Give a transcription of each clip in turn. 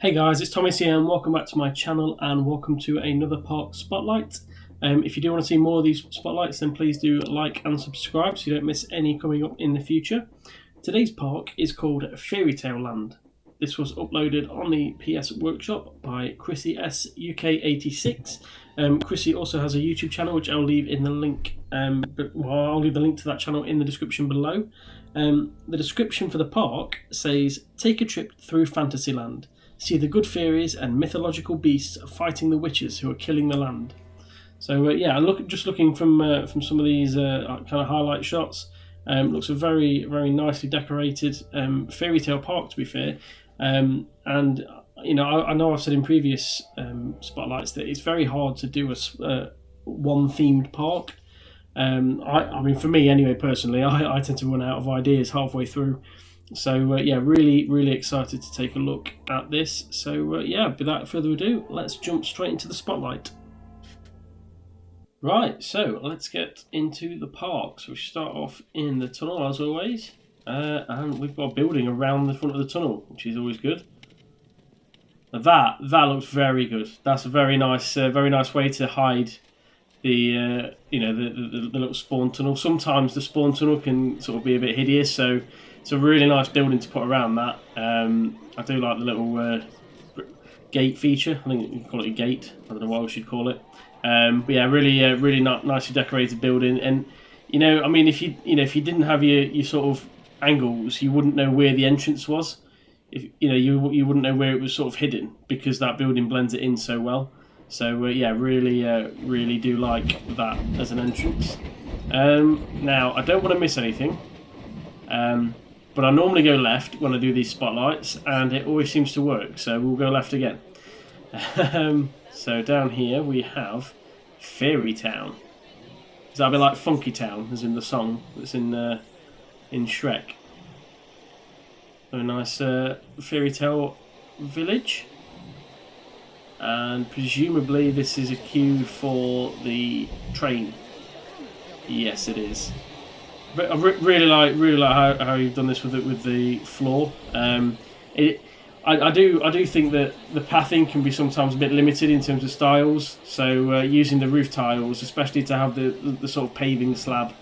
Hey guys, it's Thomas here and welcome back to my channel and welcome to another park spotlight. If you do want to see more of these spotlights, then please do like and subscribe so you don't miss any coming up in the future. Today's park is called Fairytale Land. This was uploaded on the PS Workshop by Chrissy S UK86. Chrissy also has a YouTube channel which I'll leave in the link. I'll leave the link to that channel in the description below. The description for the park says, "Take a trip through Fantasyland. See the good fairies and mythological beasts fighting the witches who are killing the land." So yeah, just looking from some of these kind of highlight shots, looks a very nicely decorated fairy tale park, to be fair. And you know, I know I've said in previous spotlights that it's very hard to do a one themed park. I mean, for me anyway, personally, I tend to run out of ideas halfway through. So yeah, really excited to take a look at this. So yeah, without further ado, let's jump straight into the spotlight. Right, so let's get into the park. So we start off in the tunnel as always, and we've got a building around the front of the tunnel, which is always good. Now that looks very good. That's a very nice way to hide the the little spawn tunnel. Sometimes the spawn tunnel can sort of be a bit hideous, so it's a really nice building to put around that. I do like the little gate feature. I think you can call it a gate. I don't know what else you'd call it. But yeah, really nicely decorated building. And you know, I mean, if you didn't have your sort of angles, you wouldn't know where the entrance was. If you wouldn't know where it was sort of hidden, because that building blends it in so well. So yeah, really do like that as an entrance. Now I don't want to miss anything. But I normally go left when I do these spotlights, and it always seems to work, so we'll go left again. So down here we have Fairy Town. Is that a bit like Funky Town, as in the song that's in Shrek? A nice fairy tale village. And presumably this is a queue for the train. Yes, it is. But I really like how you've done this with the floor. I do think that the pathing can be sometimes a bit limited in terms of styles. So using the roof tiles, especially to have the sort of paving slab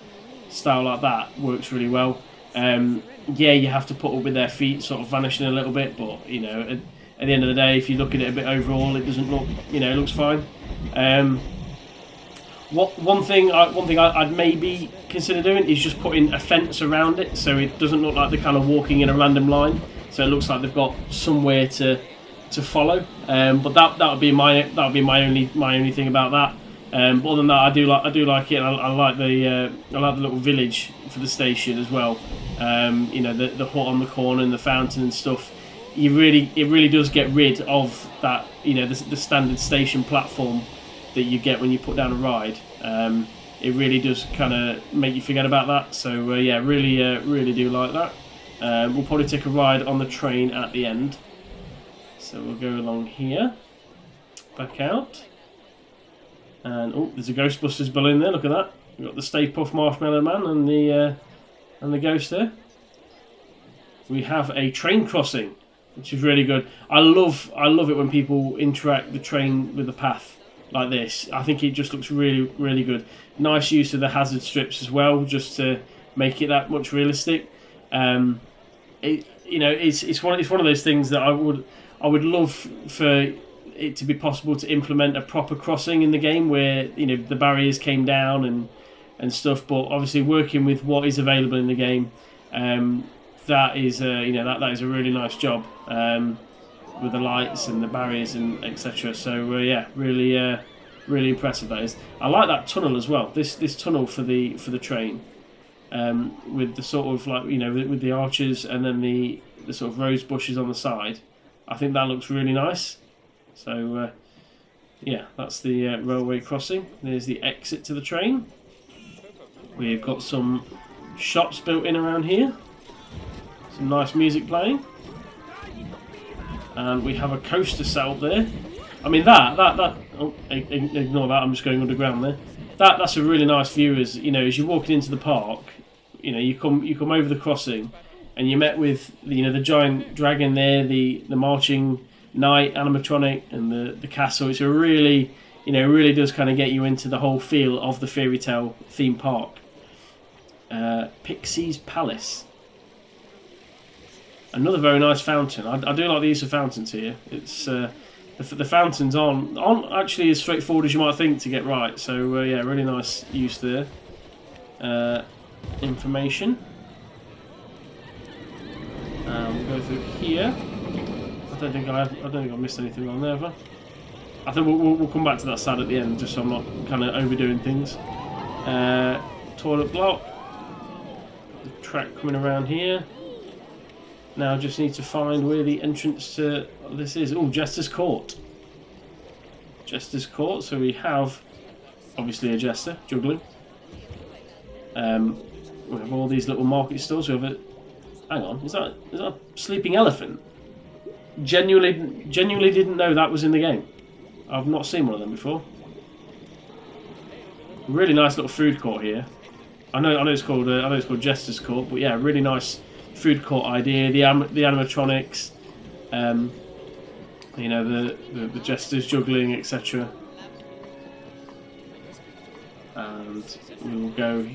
style like that, works really well. Yeah, you have to put up with their feet sort of vanishing a little bit, but you know, at the end of the day, if you look at it a bit overall, it doesn't look, it looks fine. One thing I'd maybe consider doing is just putting a fence around it, so it doesn't look like they're kind of walking in a random line. So it looks like they've got somewhere to follow. But that would be my only thing about that. But other than that, I do like it. And I like the little village for the station as well. The hut on the corner and the fountain and stuff. It really does get rid of that. The standard station platform that you get when you put down a ride. It really does kind of make you forget about that. So yeah, really do like that. We'll probably take a ride on the train at the end. So we'll go along here, back out, and oh, there's a Ghostbusters balloon there. Look at that. We've got the Stay Puft Marshmallow Man and the ghost there. We have a train crossing, which is really good. I love it when people interact the train with the path like this. I think it just looks really good. Nice use of the hazard strips as well, just to make it that much realistic. It's one of those things that I would love for it to be possible to implement a proper crossing in the game where the barriers came down and stuff. But obviously, working with what is available in the game, that is that is a really nice job with the lights and the barriers and etc. So yeah, really impressive that is. I like that tunnel as well. This tunnel for the train. With the sort of with the arches and then the sort of rose bushes on the side, I think that looks really nice. So yeah, that's the railway crossing. There's the exit to the train. We've got some shops built in around here. Some nice music playing, and we have a coaster set up there. I mean that oh, ignore that. I'm just going underground there. That's a really nice view as you're walking into the park. You come over the crossing, and you're met with the giant dragon there, the marching night animatronic and the castle. It's a really, really does kind of get you into the whole feel of the Fairytale theme park. Pixie's Palace. Another very nice fountain. I do like the use of fountains here. It's the fountains aren't actually as straightforward as you might think to get right. So yeah, really nice use there. Information. We'll go through here. I don't think I missed anything on there, have I think we'll come back to that side at the end, just so I'm not kind of overdoing things. Toilet block. The track coming around here. Now I just need to find where the entrance to this is. Oh, Jester's Court. Jester's Court. So we have obviously a jester juggling. We have all these little market stalls. We have a. Hang on, is that a sleeping elephant? Genuinely didn't know that was in the game. I've not seen one of them before. Really nice little food court here. I know it's called Jester's Court, but yeah, really nice food court idea. The animatronics, the jesters juggling, etc. And we will go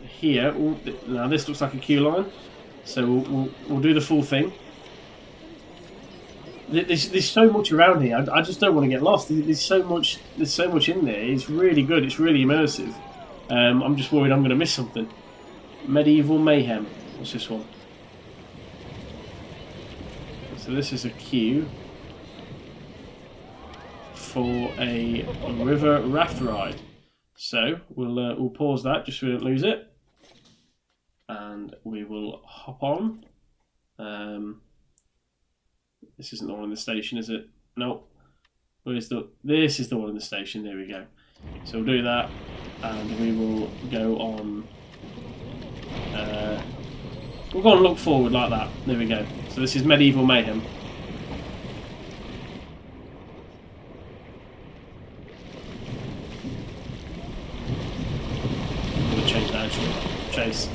here. Ooh, now this looks like a queue line, so we'll do the full thing. There's so much around here. I just don't want to get lost. There's so much in there. It's really good. It's really immersive. I'm just worried I'm going to miss something. Medieval Mayhem. What's this one? So this is a queue for a river raft ride. So we'll pause that just so we don't lose it, and we will hop on. This isn't the one in the station, is it? No. This is the one in the station. There we go. So we'll do that, and we will go on. We'll go and look forward like that. There we go. So this is Medieval Mayhem. I'm going to change that actually. Chase.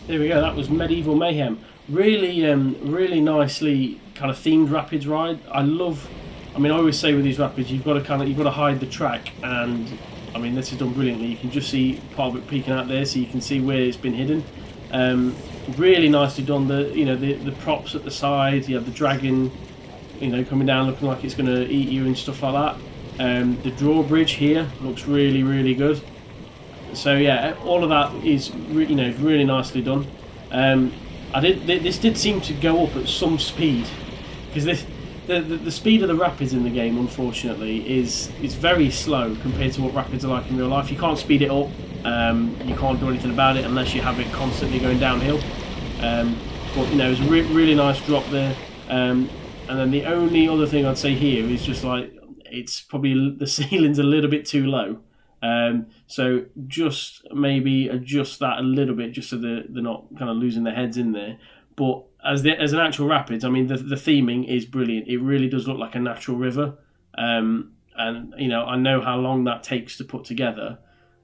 There we go. That was Medieval Mayhem. Really, really nicely kind of themed rapids ride. I always say with these rapids, you've got to hide the track, and I mean this is done brilliantly. You can just see part of it peeking out there, so you can see where it's been hidden. Really nicely done. The props at the side. You have the dragon, coming down looking like it's going to eat you and stuff like that. The drawbridge here looks really, really good. So yeah, all of that is really nicely done. This did seem to go up at some speed, because the speed of the rapids in the game, unfortunately, is very slow compared to what rapids are like in real life. You can't speed it up. You can't do anything about it unless you have it constantly going downhill. But it's a really nice drop there. And then the only other thing I'd say here is just like it's probably the ceiling's a little bit too low. So just maybe adjust that a little bit, just so they're not kind of losing their heads in there. But as an actual rapids, I mean the theming is brilliant. It really does look like a natural river, and I know how long that takes to put together.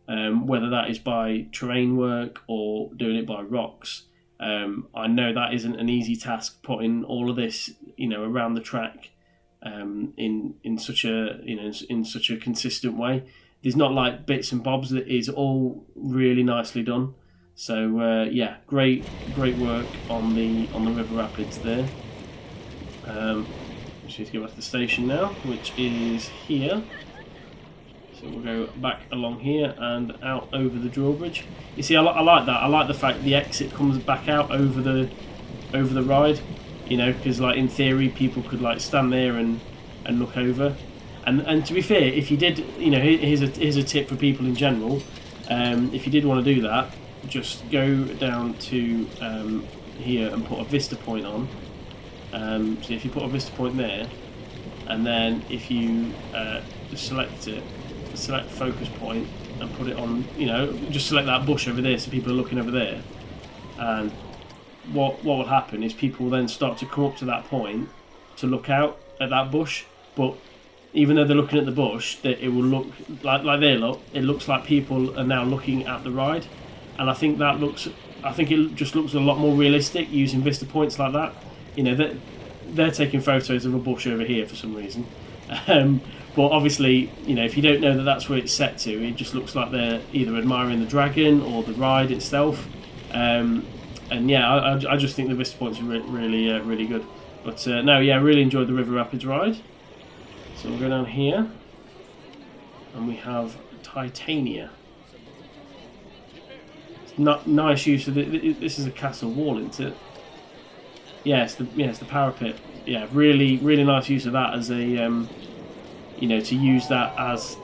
whether that is by terrain work or doing it by rocks. I know that isn't an easy task, putting all of this, around the track, in such a in such a consistent way. There's not like bits and bobs. That is all really nicely done. So yeah, great work on the river rapids there. Just need to go back to the station now, which is here. So we'll go back along here and out over the drawbridge. You see, I like that. I like the fact the exit comes back out over the ride. Because like in theory, people could like stand there and look over. And to be fair, if you did, here's a tip for people in general. If you did want to do that, just go down to here and put a vista point on. So if you put a vista point there, and then if you select focus point and put it on, just select that bush over there so people are looking over there, and what will happen is people will then start to come up to that point to look out at that bush, but even though they're looking at the bush, that it will look like it looks like people are now looking at the ride, and I think it just looks a lot more realistic using vista points like that. They're taking photos of a bush over here for some reason. But obviously, if you don't know that that's where it's set to, it just looks like they're either admiring the dragon or the ride itself. And yeah, I just think the vista points are really good. But no, yeah, I really enjoyed the River Rapids ride. So we'll go down here, and we have Titania. It's not nice use of it. This is a castle wall, isn't it? Yeah, it's the parapet. Yeah, really nice use of that as a to use that as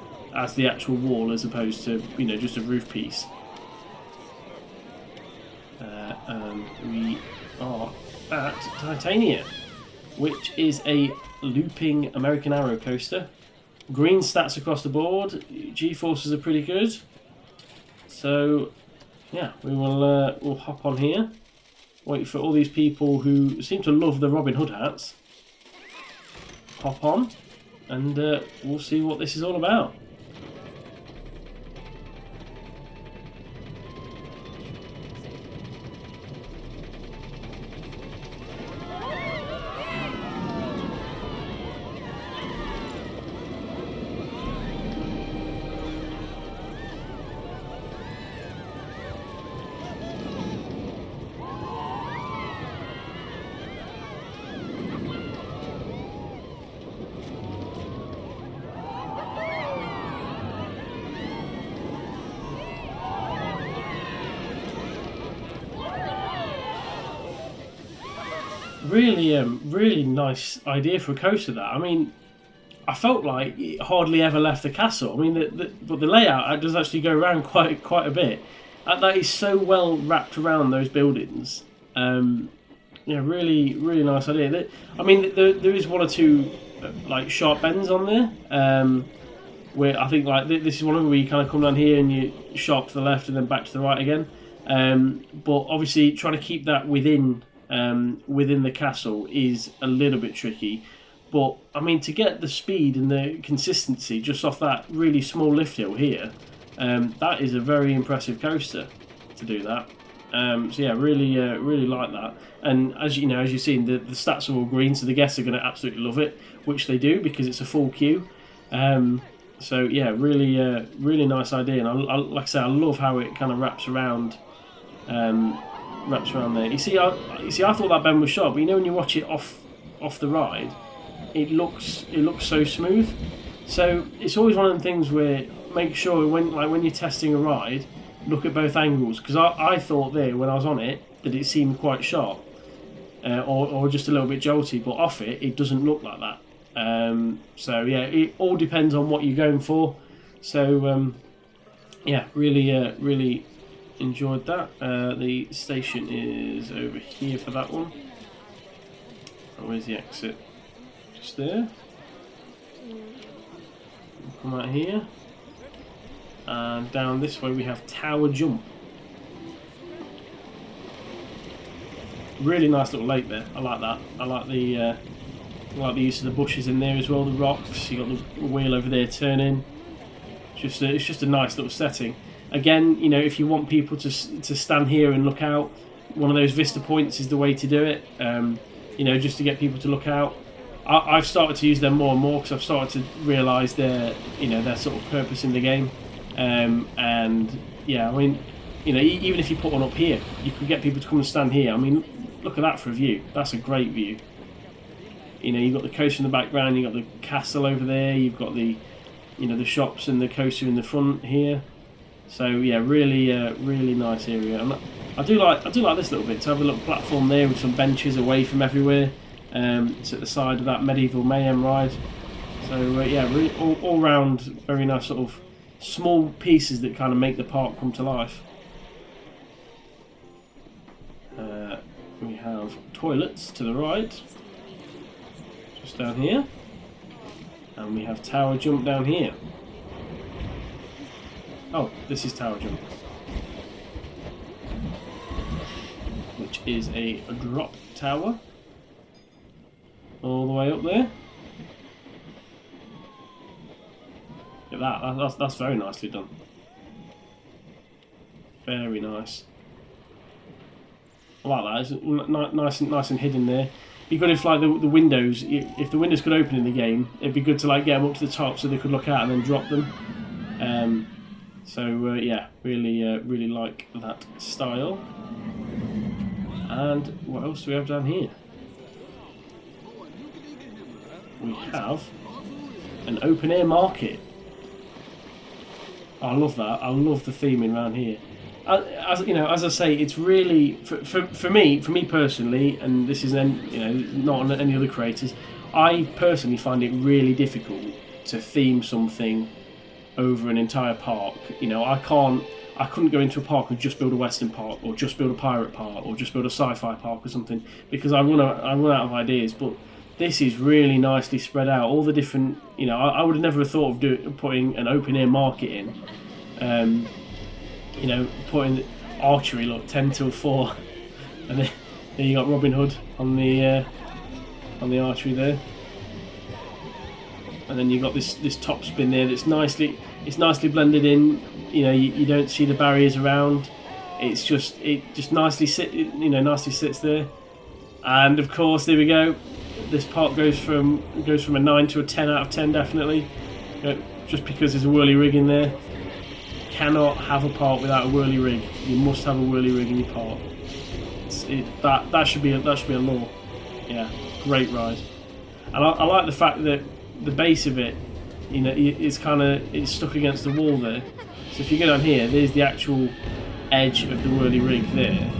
the actual wall as opposed to just a roof piece. And we are at Titania, which is a looping American Arrow coaster. Green stats across the board. G-forces are pretty good. So yeah, we'll hop on here. Wait for all these people who seem to love the Robin Hood hats. Hop on, and we'll see what this is all about. Really nice idea for a coaster. That, I mean, I felt like it hardly ever left the castle. I mean, but the layout does actually go around quite a bit. That is so well wrapped around those buildings. Yeah, really nice idea. I mean, there is one or two like sharp bends on there. Where I think like this is one of them where you kind of come down here and you sharp to the left and then back to the right again. But obviously trying to keep that within the castle is a little bit tricky. But I mean, to get the speed and the consistency just off that really small lift hill here, that is a very impressive coaster to do that. So yeah, really like that. And as you've seen, the stats are all green, so the guests are going to absolutely love it, which they do because it's a full queue. So yeah, really nice idea. And like I say, I love how it kind of wraps around there. You see, I thought that bend was sharp, but when you watch it off the ride, it looks so smooth. So it's always one of the things where make sure when you're testing a ride, look at both angles, because I thought there when I was on it that it seemed quite sharp, or just a little bit jolty, but off it doesn't look like that. So yeah, it all depends on what you're going for. So yeah, really enjoyed that. The station is over here for that one. Oh, where's the exit? Just there. We'll come out here, and down this way we have Tower Jump. Really nice little lake there. I like that. I like the use of the bushes in there as well. The rocks. You got the wheel over there turning. It's just a nice little setting. Again, you know, if you want people to stand here and look out, one of those vista points is the way to do it. You know, just to get people to look out. I've started to use them more and more because I've started to realise their sort of purpose in the game. And yeah, I mean, you know, even if you put one up here, you could get people to come and stand here. I mean, look at that for a view. That's a great view. You know, you've got the coast in the background, you've got the castle over there, you've got the, you know, the shops and the coaster in the front here. So yeah, really, really nice area. And I do like this little bit to have a little platform there with some benches away from everywhere. It's at the side of that medieval mayhem ride. So yeah, really all round very nice sort of small pieces that kind of make the park come to life. We have toilets to the right, just down here, and we have tower jump down here. Oh, this is tower jump, which is a drop tower all the way up there. Look at that. That's very nicely done. Very nice. I like that. It's nice and hidden there. Be good if like the windows, if the windows could open in the game, it'd be good to like get them up to the top so they could look out and then drop them. Yeah, really like that style. And what else do we have down here? We have an open air market. I love that. I love the theming around here. As you know, as I say, it's really for me personally, and this is not on any other creators. I personally find it really difficult to theme something over an entire park. You know, I couldn't go into a park and just build a Western park, or just build a pirate park, or just build a sci-fi park or something, because I run out of ideas. But this is really nicely spread out. All the different, you know, I would have never thought of putting an open air market in. You know, putting archery, look, 10 till 4, and then you got Robin Hood on the archery there, and then you got this top spin there that's nicely blended in. You know, you don't see the barriers around. It just nicely sits there, and of course there we go. This park goes from a 9 to a 10 out of 10 definitely, just because there's a whirly rig in there. Cannot have a park without a whirly rig. You must have a whirly rig in your park. That should be a law. Yeah, great ride. And I like the fact that the base of it, you know, it's stuck against the wall there. So if you go down here, there's the actual edge of the whirly rig there,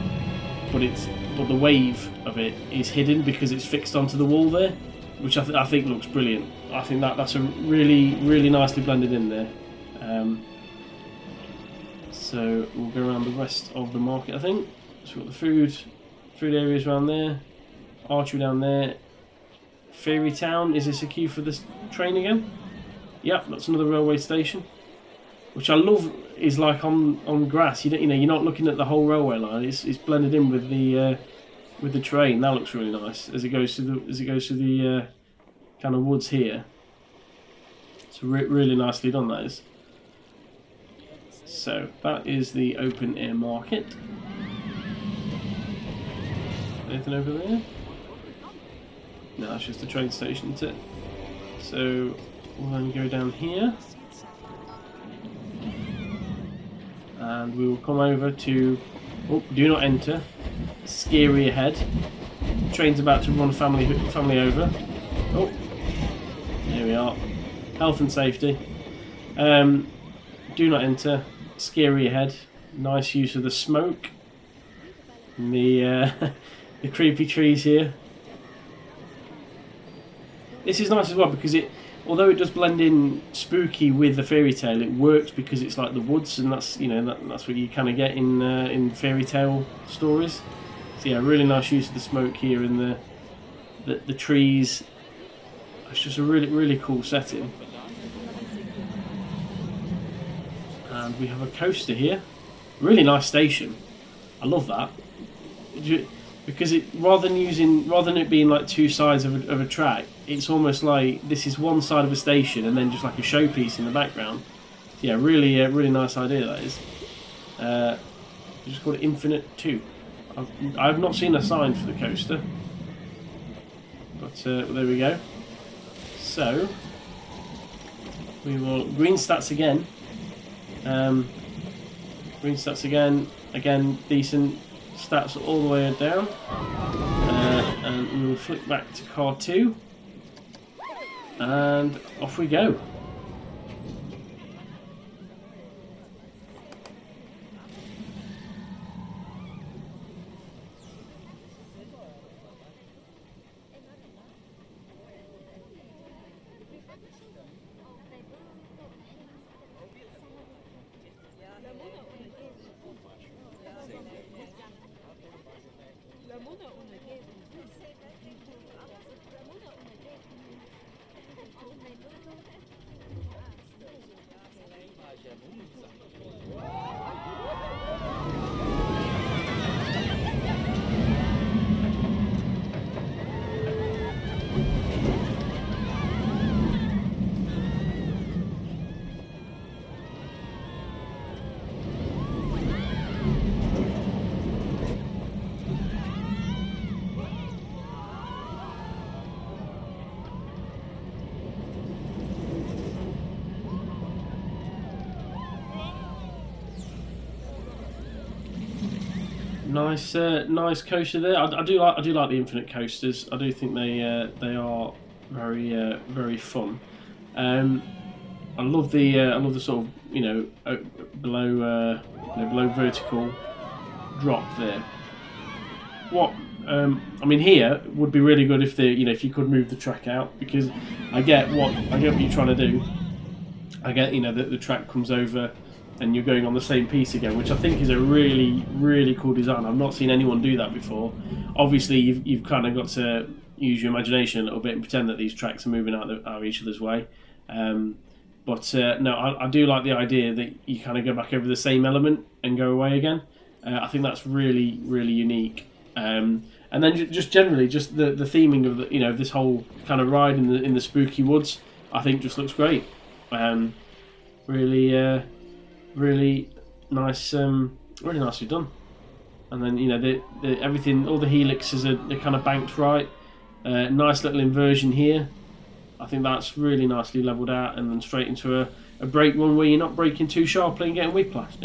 but the wave of it is hidden because it's fixed onto the wall there, which I think looks brilliant. I think that's a really nicely blended in there. So we'll go around the rest of the market, I think. So we've got the food areas around there, archery down there. Fairytale, is this a queue for this train again? Yep, that's another railway station, which I love. Is like on grass. You're not looking at the whole railway line. It's blended in with the train. That looks really nice as it goes through the kind of woods here. It's really nicely done. That is. So that is the open air market. Anything over there? No, that's just the train station, isn't it? So we'll then go down here, and we will come over to do not enter. Scary ahead. Train's about to run family over. Oh, here we are. Health and safety. Do not enter. Scary ahead. Nice use of the smoke. And the creepy trees here. This is nice as well because although it does blend in spooky with the Fairytale, it works because it's like the woods, and that's that's what you kind of get in Fairytale stories. So yeah, really nice use of the smoke here and the trees. It's just a really cool setting. And we have a coaster here. Really nice station. I love that. Because rather than it being like two sides of a track, it's almost like this is one side of a station and then just like a showpiece in the background. Yeah, really nice idea that is. Just called it Infinite 2. I've not seen a sign for the coaster, but there we go. So we will green stats again. Green stats again. Again, decent stats all the way down. And we will flick back to car 2, and off we go. Nice coaster there. I do like the Infinite coasters. I do think they are very fun. I love the sort of below vertical drop there. What I mean here would be really good if if you could move the track out, because I get what you're trying to do. I get that the track comes over and you're going on the same piece again, which I think is a really cool design. I've not seen anyone do that before. Obviously, you've kind of got to use your imagination a little bit and pretend that these tracks are moving out of each other's way. But no, I do like the idea that you kind of go back over the same element and go away again. I think that's really unique. And then just generally, just the theming of this whole kind of ride in the spooky woods, I think just looks great. Really nice, really nicely done. And then the everything, all the helixes are kind of banked right. Nice little inversion here. I think that's really nicely levelled out, and then straight into a brake one where you're not braking too sharply and getting whiplash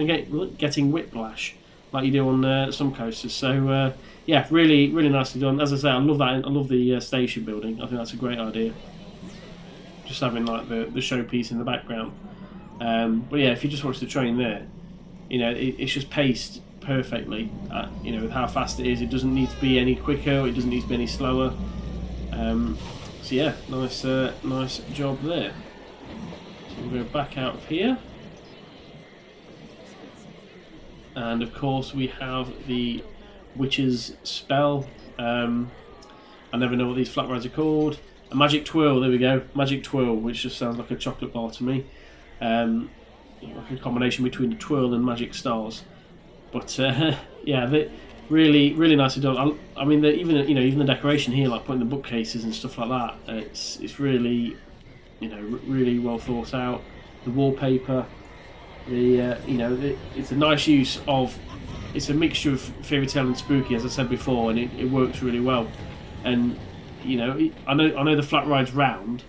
like you do on some coasters. So yeah, really nicely done. As I say, I love that. I love the station building. I think that's a great idea. Just having like the showpiece in the background. But yeah, if you just watch the train there, it's just paced perfectly. With how fast it is, it doesn't need to be any quicker. It doesn't need to be any slower. So yeah, nice job there. So we'll go back out of here, and of course we have the Witch's Spell. I never know what these flat rides are called. A Magic Twirl. There we go, Magic Twirl, which just sounds like a chocolate bar to me. Like a combination between a twirl and magic stars, but yeah, really nicely done. I mean, even the decoration here, like putting the bookcases and stuff like that, it's really really well thought out. The wallpaper, it's a nice use of. It's a mixture of Fairytale and spooky, as I said before, and it works really well. And I know the flat ride's round,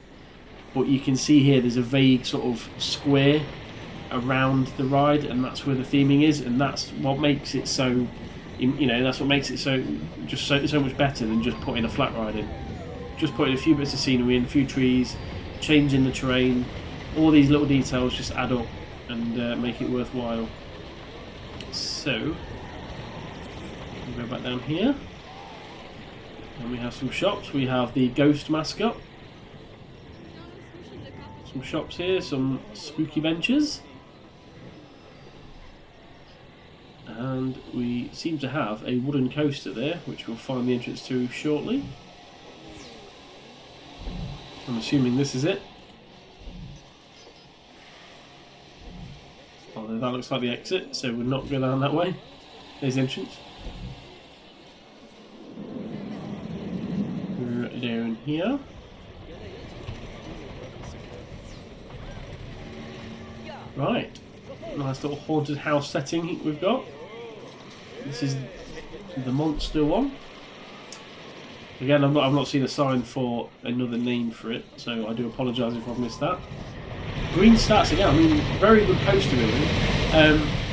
but you can see here there's a vague sort of square around the ride, and that's where the theming is, and that's what makes it so so much better than just putting a flat ride in. Just putting a few bits of scenery in, a few trees, changing the terrain, all these little details just add up and make it worthwhile. So we'll go back down here, and we have some shops. We have the ghost mascot. Some shops here, some spooky benches, and we seem to have a wooden coaster there, which we'll find the entrance to shortly. I'm assuming this is it. Although that looks like the exit, so we'll not go down that way. There's the entrance. We're down here. Right, Nice little haunted house setting we've got. This is the monster one. Again, I've not seen a sign for another name for it, so I do apologise if I've missed that. Green stats again. I mean, very good coaster really.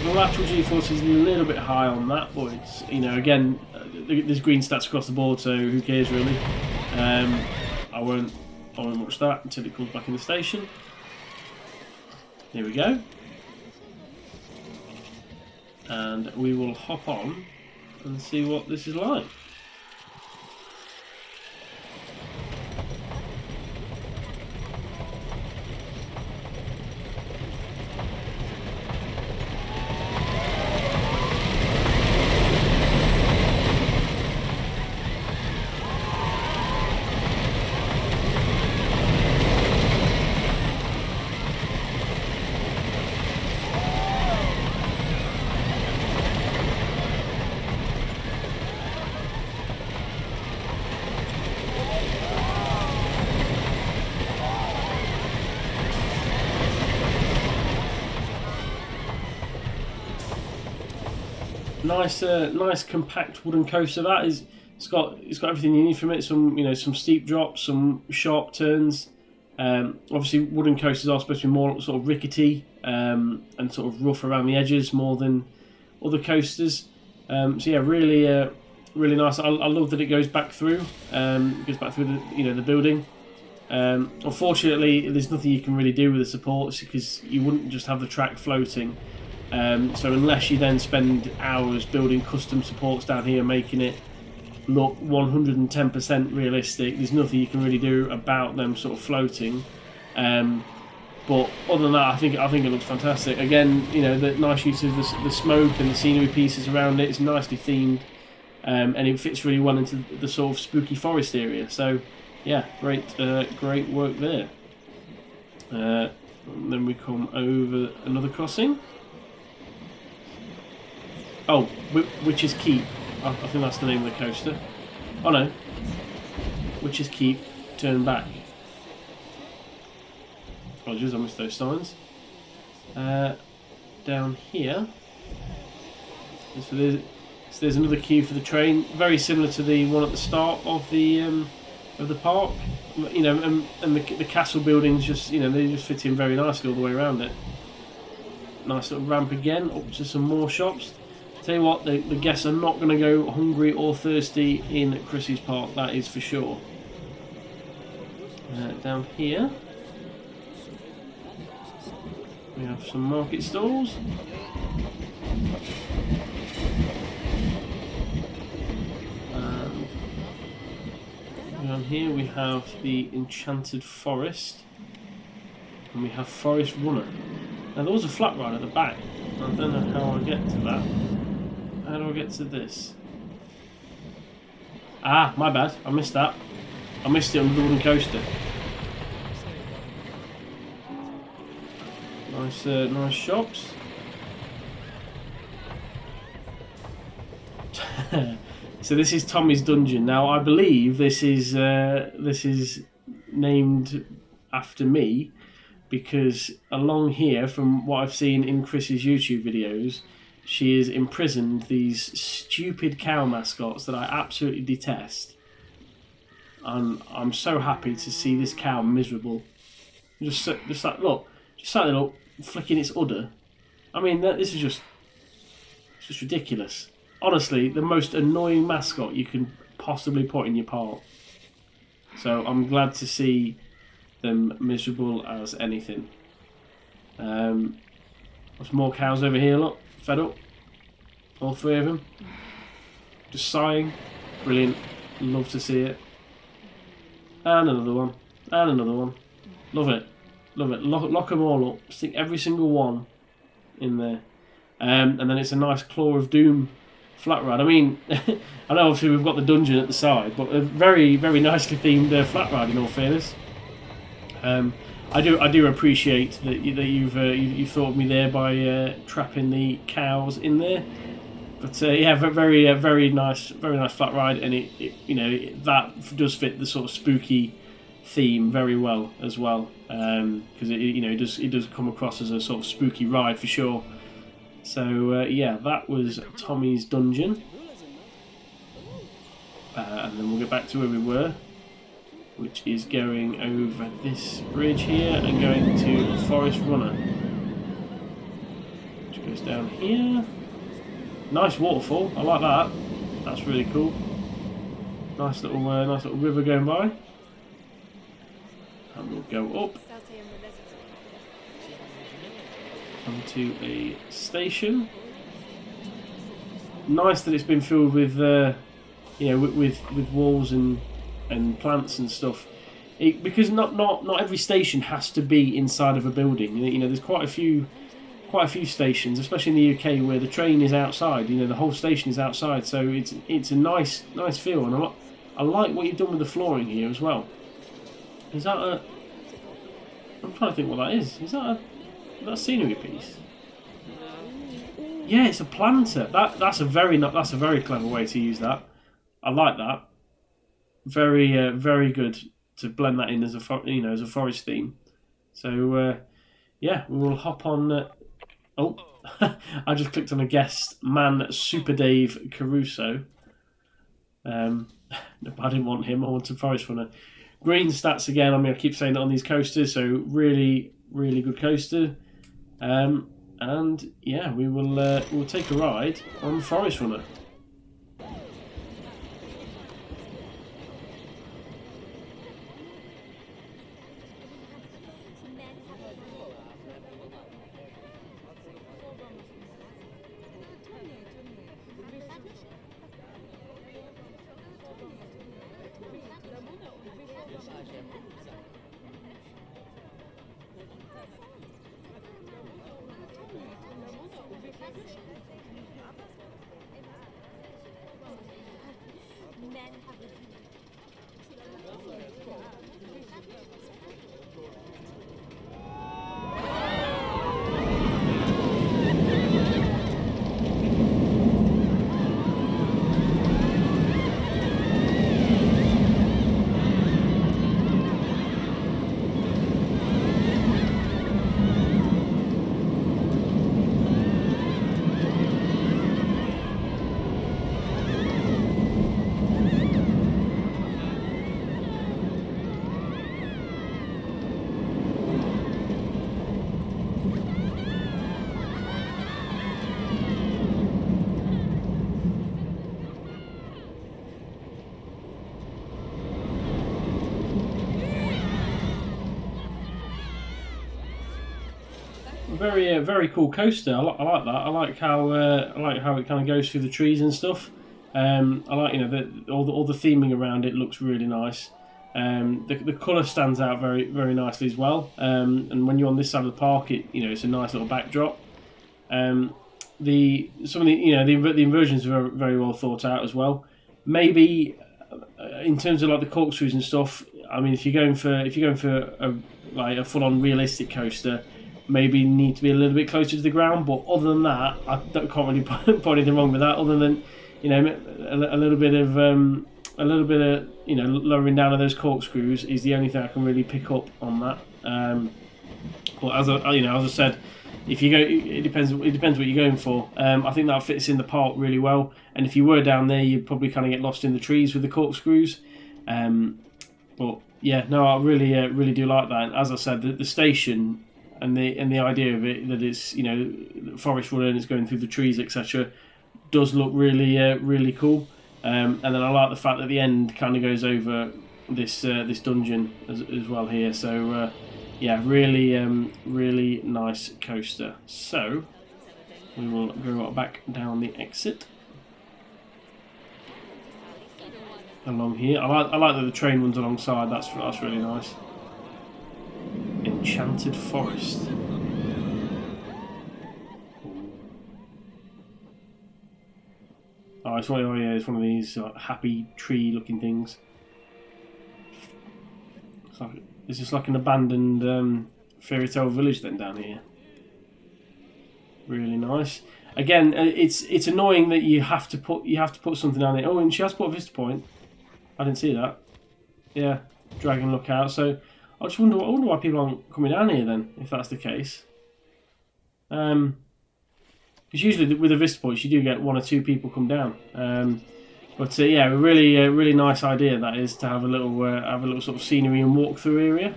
The lateral G-force is a little bit high on that, but it's, you know, again, there's green stats across the board, so who cares really? I won't watch that until it comes back in the station. Here we go. And we will hop on and see what this is like. Nice compact wooden coaster. That is, it's got everything you need from it. Some steep drops, some sharp turns. Obviously, wooden coasters are supposed to be more sort of rickety and sort of rough around the edges more than other coasters. So yeah, really nice. I love that it goes back through. The building. Unfortunately, there's nothing you can really do with the supports because you wouldn't just have the track floating. So unless you then spend hours building custom supports down here, making it look 110% realistic, there's nothing you can really do about them sort of floating. But other than that, I think it looks fantastic. Again, you know, the nice use of the smoke and the scenery pieces around it is nicely themed, and it fits really well into the sort of spooky forest area. So yeah, great work there. Then we come over another crossing. Oh, Witch's Keep. I think that's the name of the coaster. Oh no. Witch's Keep, turn back. Apologies, I missed those signs. Down here. So there's another queue for the train, very similar to the one at the start of the park. You know, and the castle buildings just, you know, they just fit in very nicely all the way around it. Nice little ramp again, up to some more shops. Tell you what, the guests are not going to go hungry or thirsty in Chris's Park, that is for sure. Down here we have some market stalls. Down here we have the Enchanted Forest, and we have Forest Runner. Now there was a flat ride at the back. I don't know how I get to that. How do I get to this? Ah, my bad. I missed that. I missed it on the wooden coaster. Nice shops. So this is Tommy's Dungeon. Now I believe this is named after me because along here, from what I've seen in Chris's YouTube videos, she has imprisoned these stupid cow mascots that I absolutely detest. And I'm so happy to see this cow miserable. Just like look, flicking its udder. I mean, this is just ridiculous. Honestly, the most annoying mascot you can possibly put in your park. So I'm glad to see them miserable as anything. There's more cows over here, look. Fed up. All three of them. Just sighing. Brilliant. Love to see it. And another one. And another one. Love it. Love it. Lock them all up. Stick every single one in there. And then it's a nice Claw of Doom flat ride. I mean, I know obviously we've got the dungeon at the side, but a very, very nicely themed flat ride in all fairness. I do appreciate that you've thought of me there by trapping the cows in there. But yeah, very nice flat ride, and it that does fit the sort of spooky theme very well as well, because it does come across as a sort of spooky ride for sure. So yeah, that was Tommy's Dungeon, and then we'll get back to where we were, which is going over this bridge here and going to Forest Runner, which goes down here. Nice waterfall, I like that. That's really cool. Nice little river going by. And we'll go up onto a station. Nice that it's been filled with, with walls and plants and stuff. Because not every station has to be inside of a building. There's quite a few stations, especially in the UK, where the train is outside. The whole station is outside, so it's a nice feel. And I like what you've done with the flooring here as well. Is that a? I'm trying to think what that is. Is that a scenery piece? Yeah, it's a planter. That's a very clever way to use that. I like that. Very good to blend that in as a forest theme. So yeah, we will hop on. Oh, I just clicked on a guest man, Super Dave Caruso. No, I didn't want him. I wanted Forest Runner. Green stats again. I keep saying that on these coasters. So really good coaster. And yeah, we'll take a ride on Forest Runner. Very cool coaster. I like that. I like how it kind of goes through the trees and stuff. I like all the theming around it looks really nice. The colour stands out very nicely as well. And when you're on this side of the park, it's a nice little backdrop. Some of the inversions are very well thought out as well. Maybe in terms of like the corkscrews and stuff. If you're going for a full on realistic coaster, maybe need to be a little bit closer to the ground, but other than that, I can't really put anything wrong with that. Other than a little bit of lowering down of those corkscrews is the only thing I can really pick up on that. But as I said, if you go, it depends what you're going for. I think that fits in the park really well. And if you were down there, you'd probably kind of get lost in the trees with the corkscrews. But yeah, no, I really do like that. And as I said, the station. And the idea of it that it's Forest Runner and it's going through the trees, etc., does look really cool. And then I like the fact that the end kind of goes over this dungeon as well here. So yeah, really nice coaster. So we will go back down the exit along here. I like that the train runs alongside. That's really nice. Enchanted Forest. Oh, it's one of these happy tree-looking things. It's just like an abandoned Fairytale village then down here. Really nice. Again, it's annoying that you have to put something down there. Oh, and she has put a vista point. I didn't see that. Yeah. dragon look out. So I just wonder why people aren't coming down here then, if that's the case. Because usually with the vista points you do get 1 or 2 people come down. But yeah, a really nice idea that is, to have a little sort of scenery and walk through area.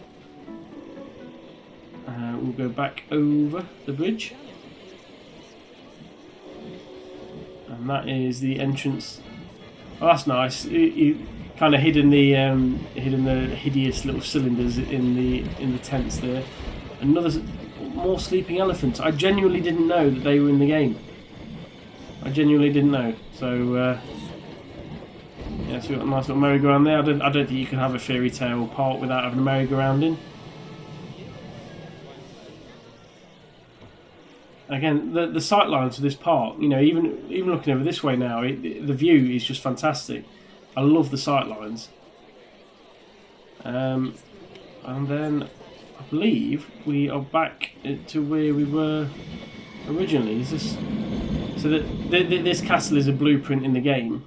We'll go back over the bridge, and that is the entrance. Oh, that's nice. You kind of hidden the hideous little cylinders in the tents there. More sleeping elephants. I genuinely didn't know that they were in the game. I genuinely didn't know. So yeah, so we've got a nice little merry-go-round there. I don't think you can have a Fairytale park without having a merry-go-round in. Again, the sight lines of this park, you know, even looking over this way now, the view is just fantastic. I love the sight lines. And then I believe we are back to where we were originally. Is this so that this castle is a blueprint in the game,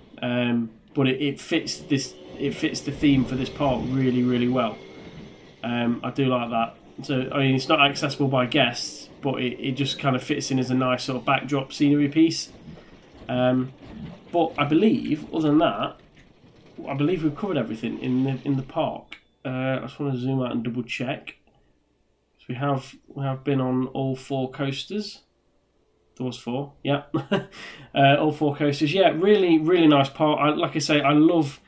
but it fits the theme for this park really well. I do like that. So I mean, it's not accessible by guests, but it just kind of fits in as a nice sort of backdrop scenery piece. But I believe, other than that, I believe we've covered everything in the park. I just want to zoom out and double check. So we have been on all 4 coasters. There was 4, yeah. All 4 coasters. Yeah, really nice park. Like I say, I love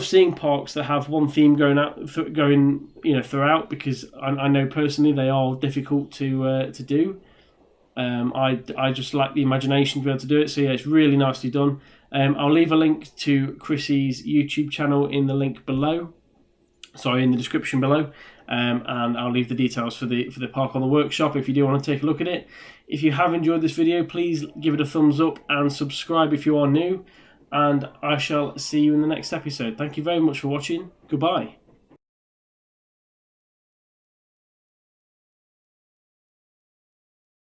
seeing parks that have one theme going throughout, because I know personally they are difficult to do. I just like the imagination to be able to do it. So yeah, it's really nicely done. I'll leave a link to Chrissy's YouTube channel in the link below. Sorry, in the description below. And I'll leave the details for the park on the workshop if you do want to take a look at it. If you have enjoyed this video, please give it a thumbs up and subscribe if you are new. And I shall see you in the next episode. Thank you very much for watching. Goodbye.